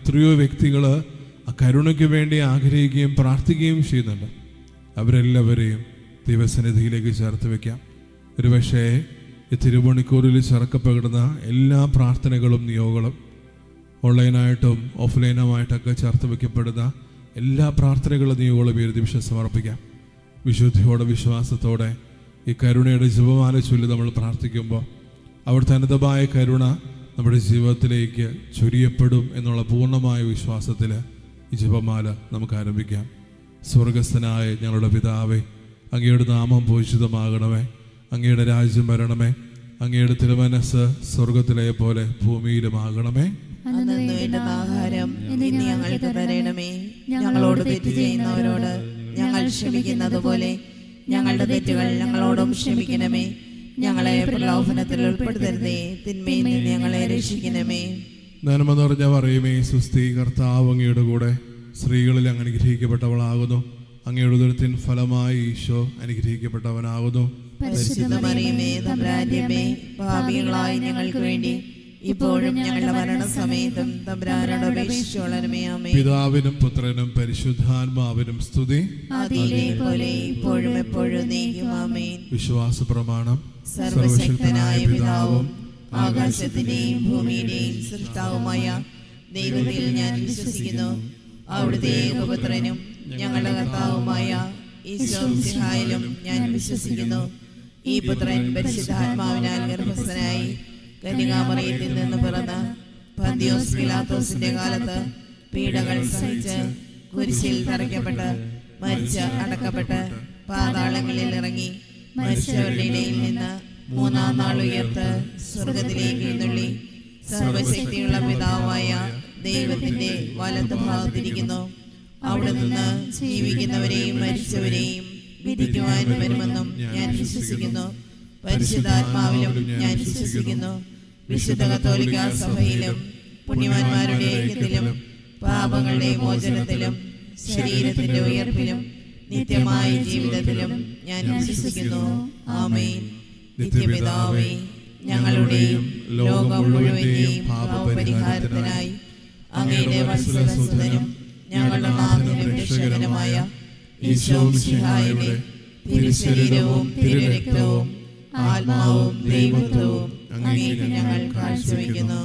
എത്രയോ വ്യക്തികൾ ആ കരുണയ്ക്ക് വേണ്ടി ആഗ്രഹിക്കുകയും പ്രാർത്ഥിക്കുകയും ചെയ്യുന്നുണ്ട്. അവരെല്ലാവരെയും ദൈവസന്നിധിയിലേക്ക് ചേർത്ത് വയ്ക്കാം. ഒരുപക്ഷേ ഈ തിരുമണിക്കൂറിൽ ചേർക്കപ്പെടുന്ന എല്ലാ പ്രാർത്ഥനകളും നിയോഗങ്ങളും ഓൺലൈനായിട്ടും ഓഫ്ലൈനുമായിട്ടൊക്കെ ചേർത്ത് വയ്ക്കപ്പെടുന്ന എല്ലാ പ്രാർത്ഥനകളും നിയോഗങ്ങളും ഈ ഒരു നിമിഷം സമർപ്പിക്കാം. വിശുദ്ധിയോടെ വിശ്വാസത്തോടെ ഈ കരുണയുടെ ജപമാല ചൊല്ലി നമ്മൾ പ്രാർത്ഥിക്കുമ്പോൾ അവിടുത്തെ അനന്തമായ കരുണ നമ്മുടെ ജീവിതത്തിലേക്ക് ചൊരിയപ്പെടും എന്നുള്ള പൂർണ്ണമായ വിശ്വാസത്തിൽ ഈ ജപമാല നമുക്ക് ആരംഭിക്കാം. സ്വർഗസ്ഥനായ ഞങ്ങളുടെ പിതാവേ, അങ്ങയുടെ നാമം പൂജിതമാകണമേ, അങ്ങയുടെ രാജ്യം വരണമേ, അങ്ങയുടെ തിരുമനസ്സ് സ്വർഗത്തിലെ പോലെ ഭൂമിയിലുമാകണമേ. ആഹാരം ഇന്ന് ഞങ്ങൾക്ക് തരണമേ. ഞങ്ങളോട് തെറ്റ് ചെയ്യുന്നവരോട് ഞങ്ങൾ ക്ഷമിക്കുന്നത് പോലെ ഞങ്ങളുടെ തെറ്റുകൾ ഞങ്ങളോടും ക്ഷമിക്കണമേ. ഞങ്ങളെ പ്രലോഭനത്തിൽ ഉൾപ്പെടുത്തരുതേ, തിന്മയിൽ നിന്ന് ഞങ്ങളെ രക്ഷിക്കണമേ. നന്മ നിറഞ്ഞ പറയുമേ സുസ്തി, കർത്താവ് അങ്ങയുടെ കൂടെ സ്ത്രീകളിൽ അങ്ങ് അനുഗ്രഹിക്കപ്പെട്ടവളാകുന്നു. അങ്ങയുടെ ഉദരത്തിൻ ഫലമായി ഈശോ അനുഗ്രഹിക്കപ്പെട്ടവനാകുന്നു. പരിശുദ്ധ മറിയമേ, തമ്പുരാന്റെ അമ്മേ, പാപികളായ ഞങ്ങൾക്ക് വേണ്ടി ഇപ്പോഴും ഞങ്ങളുടെ മരണസമയത്തും തമ്പുരാനോട് അപേക്ഷിച്ചുകൊള്ളണമേ. ആമേൻ. പിതാവിനും പുത്രനും പരിശുദ്ധാത്മാവിനും സ്തുതി, ആദിയിലെ പോലെ ഇപ്പോഴും എപ്പോഴും എന്നേക്കും. ആമേൻ. വിശ്വാസ പ്രമാണം. സർവശക്തനായ പിതാവും ആകാശത്തിന്റെയും ഭൂമിയുടെയും സൃഷ്ടാവുമായ ദൈവത്തിൽ ഞാൻ വിശ്വസിക്കുന്നു. അവിടുത്തെ ഏകപുത്രനും ഞങ്ങളുടെ കർത്താവുമായ ഈശോ മിശിഹായിലും ഞാൻ വിശ്വസിക്കുന്നു. ഈ പുത്രൻ പരിശുദ്ധാത്മാവിനാൽ ഗർഭസ്ഥനായി കന്യകാമറിയത്തിൽ നിന്ന് പിറന്ന പന്തിയോസ് പിലാത്തോസിന്റെ കാലത്ത് പീഡകൾ സഹിച്ച് കുരിശിൽ തറയ്ക്കപ്പെട്ട് മരിച്ച് അടക്കപ്പെട്ട് പാതാളങ്ങളിൽ ഇറങ്ങി മരിച്ചവരുടെ ഇടയിൽ നിന്ന് മൂന്നാം നാൾ ഉയർത്ത് സ്വർഗത്തിലേക്ക് എഴുന്നള്ളി സർവശക്തിയുള്ള പിതാവായ ദൈവത്തിന്റെ വലത്തുഭാഗത്തിരിക്കുന്നു. അവിടെ നിന്ന് ജീവിക്കുന്നവരെയും മരിച്ചവരെയും വിധിക്കുവാൻ വരുമെന്നും ഞാൻ വിശ്വസിക്കുന്നു. പരിശുദ്ധാത്മാവിലും ഞാൻ വിശ്വസിക്കുന്നു. വിശുദ്ധ കത്തോലിക്കാ സഭയിലും പുണ്യവാന്മാരുടെ ഐക്യത്തിലും പാപങ്ങളുടെ മോചനത്തിലും ശരീരത്തിന്റെ ഉയർപ്പിലും നിത്യമായ ജീവിതത്തിലും ഞാൻ വിശ്വസിക്കുന്നു. ആമേൻ. നിത്യപിതാവേ, ഞങ്ങളുടെയും ലോകം മുഴുവന്റെയും പാപപരിഹാരത്തിനായി അങ്ങയുടെ വത്സലസുതനും ഞങ്ങളുടെ നാഥനും രക്ഷകനുമായ ഈശോ മിശിഹായുടെ തിരുശരീരവും തിരുരക്തവും ആത്മാവും ദൈവത്വവും അങ്ങേക്ക് ഞങ്ങൾ കാഴ്ചവെക്കുന്നു.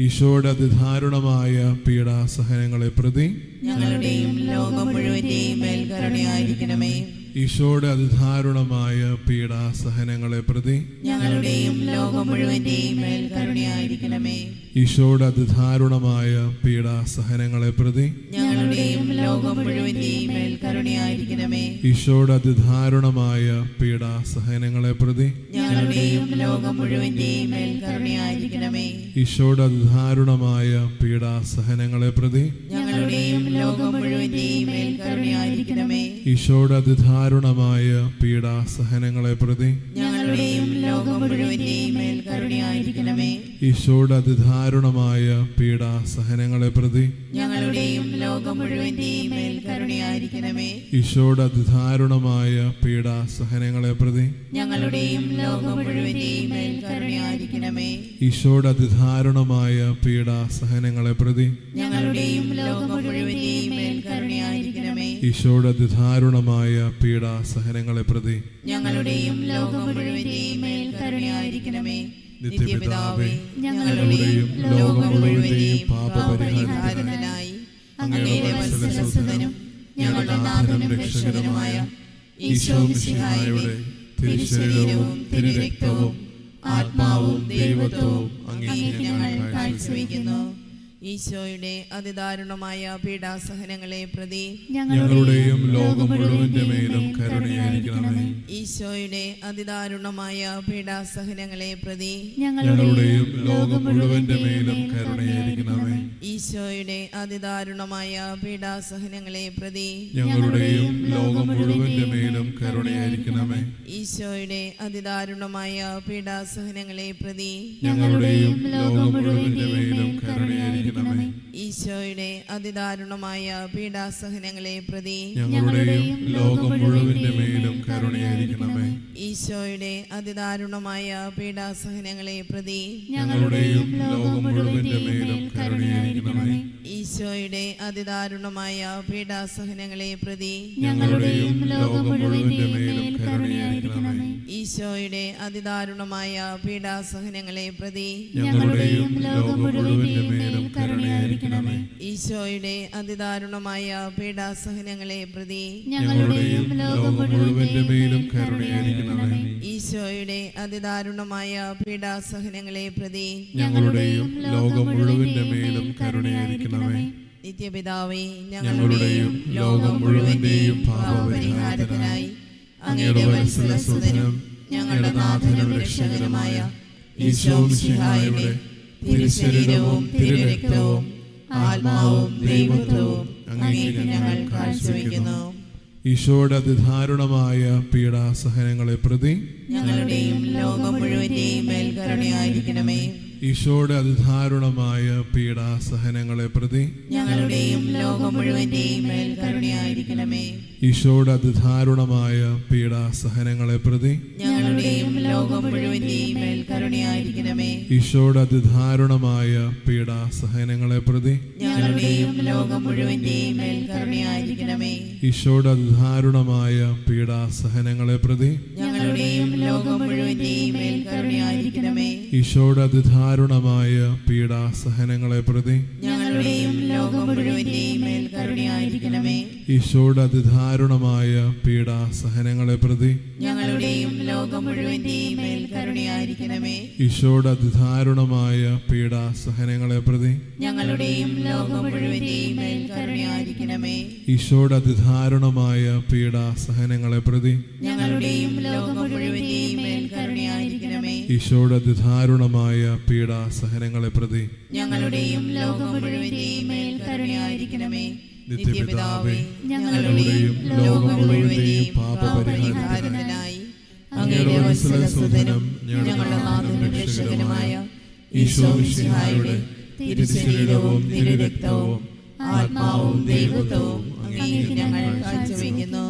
ഈശോയുടെ അതിദാരുണമായ പീഡാസഹനങ്ങളെ പ്രതി ഞങ്ങളുടെയും ലോകം മുഴുവന്റെയും മേൽ കരുണയായിരിക്കണമേ. ഈശോയുടെ അതിദാരുണമായ പീഡാസഹനങ്ങളെ പ്രതി ഞങ്ങളുടെയും ലോകം മുഴുവന്റെയും മേൽ കരുണയായിരിക്കണമേ. ഈശോയുടെ അതിദാരുണമായ പീഡാസഹനങ്ങളെ പ്രതി ഞങ്ങളുടെയും ലോകം മുഴുവന്റെയും മേൽ കരുണയായിരിക്കണമേ. ഈശോയുടെ അതിദാരുണമായ പീഡാസഹനങ്ങളെ പ്രതി ഞങ്ങളുടെയും ലോകം മുഴുവന്റെയും മേൽ കരുണയായിരിക്കണമേ. ഈശോയുടെ അതിദാരുണമായ പീഡാസഹനങ്ങളെ പ്രതി ഞങ്ങളുടെയും ലോകം മുഴുവന്റെയും മേൽ കരുണയായിരിക്കണമേ. ഈശോയുടെ അതിദാരുണമായ പീഡാസഹനങ്ങളെ പ്രതി ഞങ്ങളുടെയും ലോകം മുഴുവന്റെയും മേൽ കരുണയായിരിക്കണമേ. ഈശോയുടെ അതിദാരുണമായ പീഡാസഹനങ്ങളെ പ്രതി ഞങ്ങളുടെയും ലോകം മുഴുവന്റെയും മേൽ കരുണയായിരിക്കണമേ. ഈശോയുടെ അതിദാരുണമായ പീഡാസഹനങ്ങളെ പ്രതി ഞങ്ങളുടെയും ലോകം മുഴുവന്റെയും മേൽ കരുണയായിരിക്കണമേ. ഈശോയുടെ അതിദാരുണമായ പീഡാസഹനങ്ങളെ പ്രതി ഞങ്ങളുടെയും ലോകം മുഴുവന്റെയും മേൽ കരുണയായിരിക്കണമേ. ഈശോയുടെ അതിദാരുണമായ പീഡാസഹനങ്ങളെ പ്രതി ഞങ്ങളുടെയും ലോകം മുഴുവന്റെയും മേൽ കരുണയായിരിക്കണമേ. നിത്യപിതാവേ, ഞങ്ങളുടെയും ലോകം മുഴുവന്റെയും പാപപരിഹാരത്തിനായി അങ്ങയുടെ വത്സലസുതനും ഞങ്ങളുടെ നാഥനും രക്ഷകനുമായ ഈശോ മിശിഹായുടെ തിരുശരീരവും തിരുരക്തവും ആത്മാവും ദൈവത്വവും അങ്ങേക്ക് ഞങ്ങൾ കാഴ്ചവെക്കുന്നു. ഈശോയുടെ അതിദാരുണമായ പീഡാസഹനങ്ങളെ പ്രതി ഞങ്ങളുടെയും ലോകം മുഴുവന്റെ മേലും കരുണയായിരിക്കണമേ. ഈശോയുടെ അതിദാരുണമായ പീഡാസഹനങ്ങളെ പ്രതി ഞങ്ങളുടെയും ലോകം മുഴുവന്റെ മേലും കരുണയായിരിക്കണമേ. ഈശോയുടെ അതിദാരുണമായ പീഡാസഹനങ്ങളെ പ്രതി ഞങ്ങളുടെയും ലോകം മുഴുവന്റെ മേലും കരുണയായിരിക്കണമേ. ഈശോയുടെ അതിദാരുണമായ പീഡാസഹനങ്ങളെ പ്രതി ഞങ്ങളുടെയും ലോകം മുഴുവന്റെ മേലും കരുണയായിരിക്കണമേ. ഈശോയുടെ അതിദാരുണമായ പീഡാസഹനങ്ങളെ പ്രതി ഞങ്ങളുടെയും ലോകം മുഴുവന്റെ മേലും കരുണയായിരിക്കണമേ. ഈശോയുടെ അതിദാരുണമായ പീഡാസഹനങ്ങളെ പ്രതി ഞങ്ങളുടെയും ലോകം മുഴുവന്റെ മേലും കരുണയായിരിക്കണമേ. ഈശോയുടെ അതിദാരുണമായ പീഡാസഹനങ്ങളെ പ്രതി ഞങ്ങളുടെയും ലോകം മുഴുവന്റെയും മേൽ കരുണയായിരിക്കണമേ. ഈശോയുടെ അതിദാരുണമായ പീഡാസഹനങ്ങളെ പ്രതി ഞങ്ങളുടെയും ലോകം മുഴുവന്റെയും മേൽ കരുണയായിരിക്കണമേ. ഈശോയുടെ അതിദാരുണമായ പീഡാസഹനങ്ങളെ പ്രതി ഞങ്ങളുടെയും ലോകം മുഴുവന്റെയും മേൽ കരുണയായിരിക്കണമേ. ഈശോയുടെ അതിദാരുണമായ പീഡാസഹനങ്ങളെ പ്രതി ഞങ്ങളുടെയും ലോകം മുഴുവന്റെയും മേൽ കരുണയായിരിക്കണമേ. നിത്യപിതാവേ, ഞങ്ങളുടെയും ലോകം മുഴുവന്റെയും പാപപരിഹാരത്തിനായി അങ്ങയുടെ വത്സലസുതനും ഞങ്ങളുടെ നാഥനും രക്ഷകനുമായ ഈശോ മിശിഹായുടെ തിരുശരീരവും തിരുരക്തവും ആത്മാവും ദൈവത്വവും അങ്ങേക്ക് ഞങ്ങൾ കാഴ്ചവെക്കുന്നു. ഈശോയുടെ അതിദാരുണമായ പീഡാസഹനങ്ങളെ പ്രതി ഞങ്ങളുടെയും ലോകം മുഴുവന്റെയും മേൽ കരുണയായിരിക്കണമേ. ഈശോയുടെ അതിദാരുണമായ പീഡാസഹനങ്ങളെ പ്രതി ഞങ്ങളുടെയും ലോകം മുഴുവന്റെയും മേൽ കരുണയായിരിക്കണമേ. ഈശോയുടെ അതിദാരുണമായ പീഡാസഹനങ്ങളെ പ്രതി ഞങ്ങളുടെയും ലോകം മുഴുവന്റെയും മേൽ കരുണയായിരിക്കണമേ. ഈശോയുടെ അതിദാരുണമായ പീഡാസഹനങ്ങളെ പ്രതി ഞങ്ങളുടെയും ലോകം മുഴുവന്റെയും മേൽ കരുണയായിരിക്കണമേ. ഈശോയുടെ അതിദാരുണമായ പീഡാസഹനങ്ങളെ പ്രതി ഞങ്ങളുടെയും ലോകം മുഴുവന്റെയും മേൽ കരുണയായിരിക്കണമേ. ഈശോയുടെ അതിദാരുണമായ പീഡാസഹനങ്ങളെ പ്രതി ഞങ്ങളുടെയും ലോകം മുഴുവന്റെയും മേൽ കരുണയായിരിക്കണമേ. ഈശോയുടെ അതിദാരുണമായ പീഡാസഹനങ്ങളെ പ്രതി ഞങ്ങളുടെയും ലോകം മുഴുവന്റെയും മേൽ കരുണയായിരിക്കണമേ. ഈശോയുടെ അതിദാരുണമായ പീഡാസഹനങ്ങളെ പ്രതി ഞങ്ങളുടെയും ലോകം മുഴുവന്റെയും മേൽ കരുണയായിരിക്കണമേ. ഈശോയുടെ അതിദാരുണമായ പീഡാസഹനങ്ങളെ പ്രതി ഞങ്ങളുടെയും ലോകം മുഴുവന്റെയും മേൽ കരുണയായിരിക്കണമേ. ഈശോയുടെ അതിദാരുണമായ പീഡാസഹനങ്ങളെ പ്രതി ഞങ്ങളുടെയും ലോകം മുഴുവന്റെയും മേൽ കരുണയായിരിക്കണമേ. നിത്യപിതാവേ, ഞങ്ങളുടെയും ലോകം മുഴുവന്റെയും പാപപരിഹാരത്തിനായി അങ്ങയുടെ വത്സലസുതനും ഞങ്ങളുടെ നാഥനും രക്ഷകനുമായ ഈശോ മിശിഹായുടെ തിരുശരീരവും തിരുരക്തവും ആത്മാവും ദൈവത്വവും അങ്ങേക്ക് ഞങ്ങൾ കാഴ്ചവെക്കുന്നു.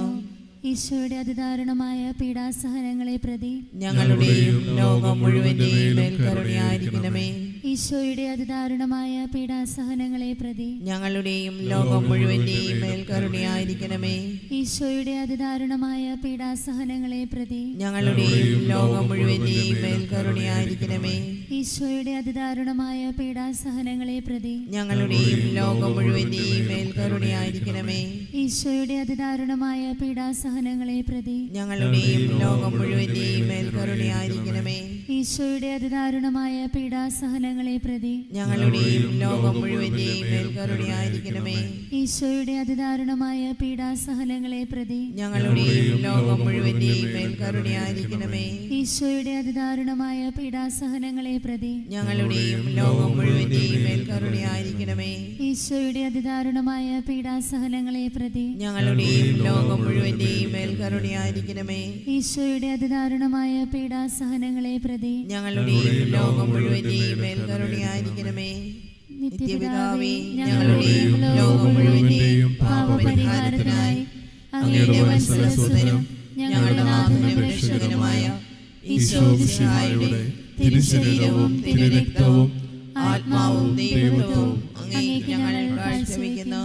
ഈശോയുടെ അതിദാരുണമായ പീഡാസഹനങ്ങളെ പ്രതി ഞങ്ങളുടെയും ലോകം മുഴുവന്റെയും മേൽ കരുണയായിരിക്കണമേ. ഈശോയുടെ അതിദാരുണമായ പീഡാസഹനങ്ങളെ പ്രതി ഞങ്ങളുടെയും ലോകം മുഴുവന്റെയും മേൽ കരുണയായിരിക്കണമേ. ഈശോയുടെ അതിദാരുണമായ പീഡാസഹനങ്ങളെ പ്രതി ഞങ്ങളുടെയും ലോകം മുഴുവന്റെയും മേൽ കരുണയായിരിക്കണമേ. ഈശോയുടെ അതിദാരുണമായ പീഡാസഹനങ്ങളെ പ്രതി ഞങ്ങളുടെയും ലോകം മുഴുവന്റെയും മേൽ കരുണയായിരിക്കണമേ. ഈശോയുടെ അതിദാരുണമായ പീഡാസഹനങ്ങളെ പ്രതി ഞങ്ങളുടെയും ലോകം മുഴുവന്റെയും മേൽ കരുണയായിരിക്കണമേ. ഈശോയുടെ അതിദാരുണമായ പീഡാസഹനങ്ങളെ പ്രതി ഞങ്ങളുടെയും ലോകം മുഴുവന്റെയും മേൽ കരുണയായിരിക്കണമേ. ഈശോയുടെ അതിദാരുണമായ പീഡാസഹനങ്ങളെ പ്രതി ഞങ്ങളുടെയും ലോകം മുഴുവന്റെയും മേൽ കരുണയായിരിക്കണമേ. ഈശോയുടെ അതിദാരുണമായ പീഡാസഹനങ്ങളെ പ്രതി ഞങ്ങളുടെയും ലോകം മുഴുവന്റെയും മേൽ കരുണയായിരിക്കണമേ. ഈശോയുടെ അതിദാരുണമായ പീഡാസഹനങ്ങളെ പ്രതി ഞങ്ങളുടെയും ലോകം മുഴുവന്റെയും മേൽ കരുണയായിരിക്കണമേ. ഈശോയുടെ അതിദാരുണമായ പീഡാസഹനങ്ങളെ പ്രതി ഞങ്ങളുടെയും ലോകം മുഴുവന്റെയും മേൽ കരുണയായിരിക്കണമേ. നിത്യപിതാവേ, ഞങ്ങളുടെയും ലോകം മുഴുവന്റെയും പാപപരിഹാരത്തിനായി അങ്ങയുടെ വത്സലസുതനും ഞങ്ങളുടെ നാഥനും രക്ഷകനുമായ ഈശോ മിശിഹായുടെ തിരുശരീരവും തിരുരക്തവും ആത്മാവും ദൈവത്വവും അങ്ങേക്ക് ഞങ്ങൾ കാഴ്ചവെക്കുന്നു.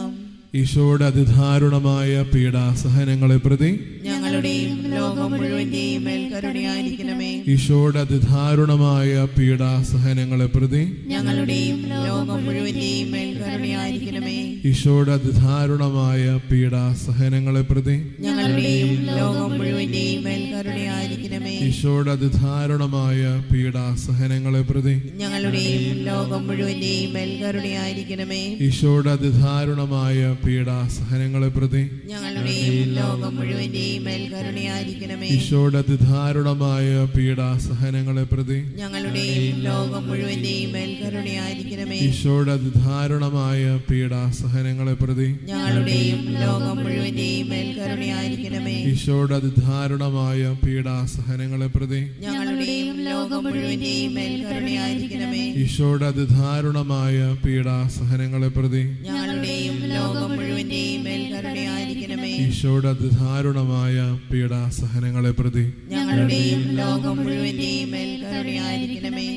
ഈശോയുടെ അതിദാരുണമായ പീഡാസഹനങ്ങളെ പ്രതി ഞങ്ങളുടെയും ലോകം മുഴുവന്റെയും മേൽ കരുണയായിരിക്കണമേ. ഈശോയുടെ അതിദാരുണമായ പീഡാസഹനങ്ങളെ പ്രതി ഞങ്ങളുടെയും ലോകം മുഴുവന്റെയും മേൽ കരുണയായിരിക്കണമേ. ഈശോയുടെ അതിദാരുണമായ പീഡാസഹനങ്ങളെ പ്രതി ഞങ്ങളുടെയും ലോകം മുഴുവന്റെയും മേൽ കരുണയായിരിക്കണമേ. ഈശോയുടെ അതിദാരുണമായ പീഡാസഹനങ്ങളെ പ്രതി ഞങ്ങളുടെയും ലോകം മുഴുവന്റെയും മേൽ കരുണയായിരിക്കണമേ. ഈശോയുടെ അതിദാരുണമായ പീഡാസഹനങ്ങളെ പ്രതി ഞങ്ങളുടെയും ലോകം മുഴുവന്റെയും മേൽ കരുണയായിരിക്കണമേ. ഈശോയുടെ അതിദാരുണമായ പീഡാസഹനങ്ങളെ പ്രതി ഞങ്ങളുടെയും ലോകം മുഴുവന്റെയും മേൽ കരുണയായിരിക്കണമേ. ഈശോയുടെ അതിദാരുണമായ പീഡാസഹനങ്ങളെ പ്രതി ഞങ്ങളുടെയും ലോകം മുഴുവന്റെയും മേൽ കരുണയായിരിക്കണമേ. ഈശോയുടെ അതിദാരുണമായ പീഡാസഹനങ്ങളെ പ്രതി ഞങ്ങളുടെയും ലോകം മുഴുവന്റെയും മേൽ കരുണയായിരിക്കണമേ. ഈശോയുടെ അതിദാരുണമായ പീഡാസഹനങ്ങളെ പ്രതി ഞങ്ങളുടെയും ലോകം മുഴുവന്റെയും മേൽ കരുണയായിരിക്കണമേ. ഈശോയുടെ അതിദാരുണമായ പീഡാസഹനങ്ങളെ പ്രതി ഞങ്ങളുടെയും ലോകം മുഴുവന്റെയും മേൽ കരുണയായിരിക്കണമേ.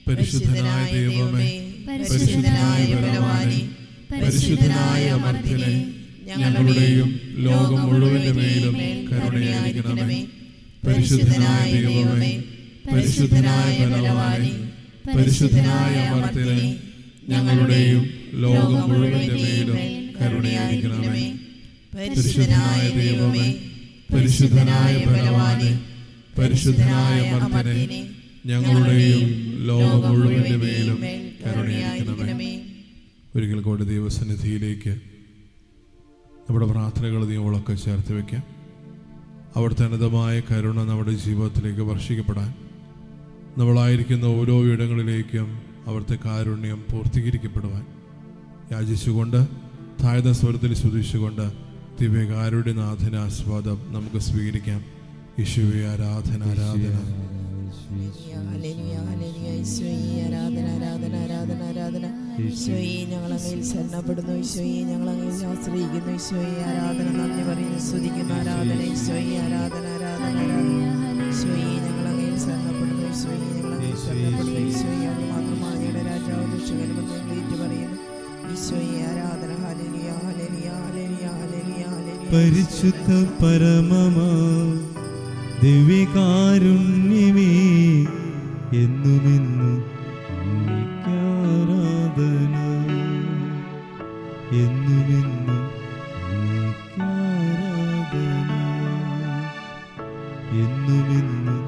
പരിശുദ്ധനായ ദൈവമേ, പരിശുദ്ധനായ ബലവാനേ, പരിശുദ്ധനായ അമർത്യനെ, ഞങ്ങളുടെയും ലോകം മുഴുവന്റെ മേലും കരുണയായിരിക്കണമേ. പരിശുദ്ധനായ ദൈവമേ, പരിശുദ്ധനായ ബലവാനേ, പരിശുദ്ധനായ അമർത്യനെ, ഞങ്ങളുടെയും ലോകം മുഴുവന്റെ മേലും കരുണയായിരിക്കണമേ. പരിശുദ്ധനായ ദൈവമേ, പരിശുദ്ധനായ ബലവാനേ, പരിശുദ്ധനായ അമർത്യനെ, ഞങ്ങളുടെയും ലോകം മുഴുവന്റെ മേലും കരുണയായിരിക്കണമേ. ഒരിക്കൽ കൂടി ദൈവസന്നിധിയിലേക്ക് നമ്മുടെ പ്രാർത്ഥനകൾ നിയമങ്ങളൊക്കെ ചേർത്ത് വയ്ക്കാം. അവിടുത്തെ അനന്തമായ കരുണ നമ്മുടെ ജീവിതത്തിലേക്ക് വർഷിക്കപ്പെടാൻ, നമ്മളായിരിക്കുന്ന ഓരോ ഇടങ്ങളിലേക്കും അവിടുത്തെ കാരുണ്യം പൂർത്തീകരിക്കപ്പെടുവാൻ യാചിച്ചുകൊണ്ട് താഴ്ന്ന സ്വരത്തിൽ സ്തുതിച്ചുകൊണ്ട് ദിവ്യകാരുണ്യനാഥന ആസ്വാദം നമുക്ക് സ്വീകരിക്കാം. യേശുവേ ആരാധന, ആരാധന. ഈശോയെ ഞങ്ങളങ്ങയിൽ ശരണപ്പെടുന്നു, ഈശോയെ ഞങ്ങളങ്ങയിൽ ആശ്രയിക്കുന്നു, ഈശോയെ ആരാധന, നന്ദി പറയുന്നു, സ്തുതിക്കുന്നു, ആരാധന, ഈശോയെ ആരാധന, ആരാധന, ആരാധന. ഈശോയെ ഞങ്ങളങ്ങയിൽ ശരണപ്പെടുന്നു, ഈശോയെ ഞങ്ങളങ്ങയിൽ ശരണപ്പെടുന്നു, ഈശോയെ അങ്ങ് മാത്രമാണ് രാജാവ്, രക്ഷകനും ഏറ്റു പറയുന്നു, ഈശോയെ ആരാധന. Hallelujah, hallelujah, hallelujah, hallelujah, hallelujah. പരിശുദ്ധ പരമമാ ദിവ്യകാരുണ്യമേ, എന്നുമെന്നും ആരാധന, എന്നുമെന്നും ആരാധന, എന്നുമെന്നും